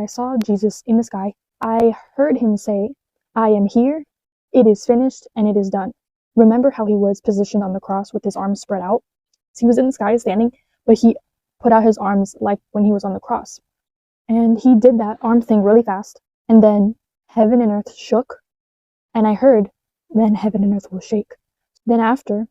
I saw Jesus in the sky, I heard him say, "I am here, it is finished, and it is done." Remember how he was positioned on the cross with his arms spread out? So he was in the sky standing, but he put out his arms like when he was on the cross. And he did that arm thing really fast. And then heaven and earth shook. And I heard, then heaven and earth will shake. Then after,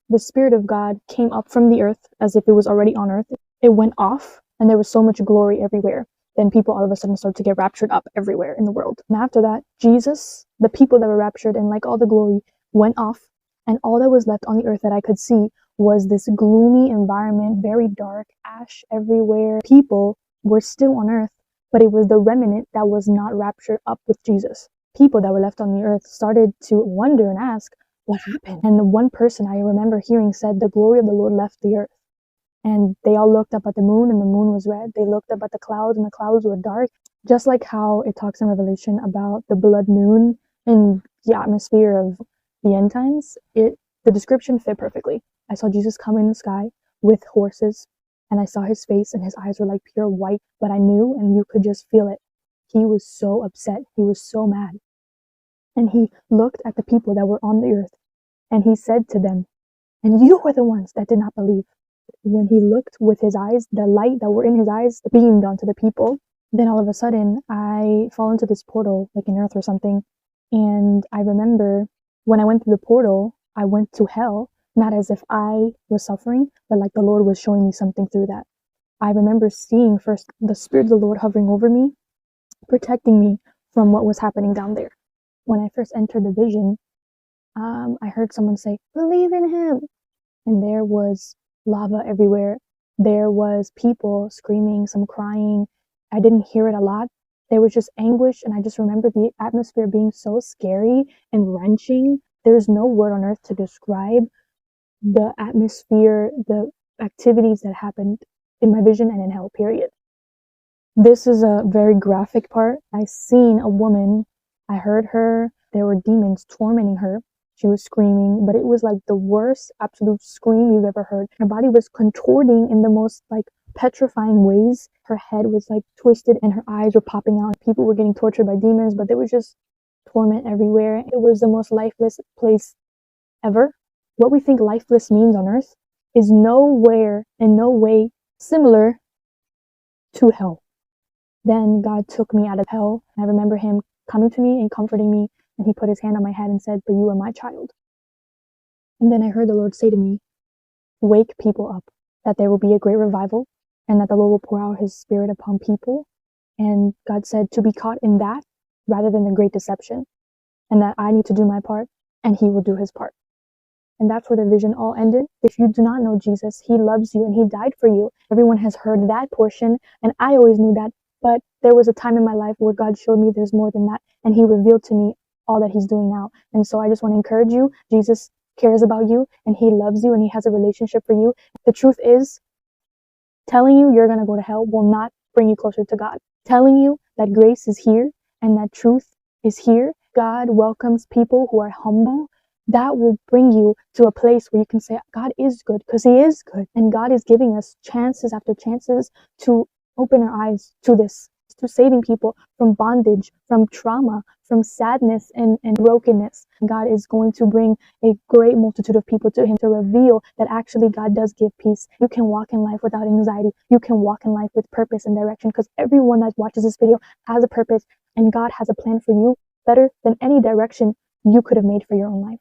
the Spirit of God came up from the earth as if it was already on earth. It went off, and there was so much glory everywhere. Then people all of a sudden started to get raptured up everywhere in the world. And after that, Jesus, the people that were raptured and like all the glory went off, and all that was left on the earth that I could see was this gloomy environment, very dark, ash everywhere. People were still on earth, but it was the remnant that was not raptured up with Jesus. People that were left on the earth started to wonder and ask, what happened? And the one person I remember hearing said, the glory of the Lord left the earth. And they all looked up at the moon, and the moon was red. They looked up at the clouds, and the clouds were dark. Just like how it talks in Revelation about the blood moon and the atmosphere of the end times, the description fit perfectly. I saw Jesus come in the sky with horses, and I saw his face, and his eyes were like pure white, but I knew, and you could just feel it. He was so upset. He was so mad. And he looked at the people that were on the earth, and he said to them, and you were the ones that did not believe. When he looked with his eyes, the light that were in his eyes beamed onto the people. Then all of a sudden, I fall into this portal, like in earth or something. And I remember when I went through the portal, I went to hell, not as if I was suffering, but like the Lord was showing me something through that. I remember seeing first the Spirit of the Lord hovering over me, protecting me from what was happening down there. When I first entered the vision, I heard someone say, "Believe in him." And there was lava everywhere. There was people screaming, some crying. I didn't hear it a lot. There was just anguish, and I just remember the atmosphere being so scary and wrenching. There's no word on earth to describe the atmosphere, the activities that happened in my vision and in hell, period. This is a very graphic part. I seen a woman. I heard her. There were demons tormenting her. She was screaming, but it was like the worst absolute scream you've ever heard. Her body was contorting in the most like petrifying ways. Her head was like twisted and her eyes were popping out. People were getting tortured by demons, but there was just torment everywhere. It was the most lifeless place ever. What we think lifeless means on earth is nowhere and no way similar to hell. Then God took me out of hell. I remember him coming to me and comforting me, and he put his hand on my head and said, "But you are my child." And then I heard the Lord say to me, "Wake people up, that there will be a great revival, and that the Lord will pour out his Spirit upon people." And God said to be caught in that rather than the great deception, and that I need to do my part, and he will do his part. And that's where the vision all ended. If you do not know Jesus, he loves you and he died for you. Everyone has heard that portion, and I always knew that. But there was a time in my life where God showed me there's more than that, and he revealed to me all that he's doing now. And so I just want to encourage you. Jesus cares about you, and he loves you, and he has a relationship for you. The truth is, telling you you're going to go to hell will not bring you closer to God. Telling you that grace is here and that truth is here, God welcomes people who are humble. That will bring you to a place where you can say, God is good, because he is good. And God is giving us chances after chances to open our eyes to this, to saving people from bondage, from trauma, from sadness and brokenness. God is going to bring a great multitude of people to him to reveal that actually God does give peace. You can walk in life without anxiety. You can walk in life with purpose and direction, because everyone that watches this video has a purpose, and God has a plan for you better than any direction you could have made for your own life.